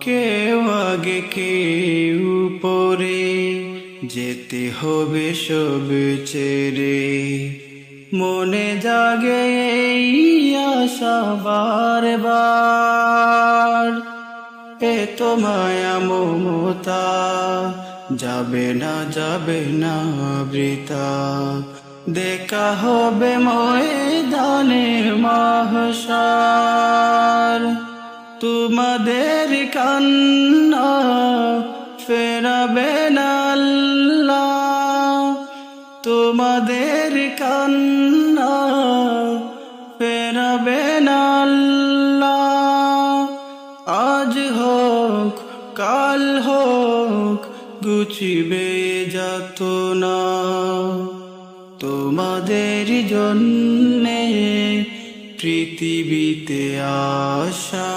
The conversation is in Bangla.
কেউ আগে কেউ পরে, যেতে হবে সব ছেড়ে। মনে জাগে এই আশা বারবার, এত মায়া মমতা যাবে না বৃথা। দেখা হবে ময়দানে মাহশার, তোমাদের কান্না ফেরাবে না আল্লাহ, তোমাদের কান্না ফেরাবে না আল্লাহ। আজ হোক কাল হোক গুছিবে যাত না, তোমাদের জন্যে পৃথিবীতে আশা।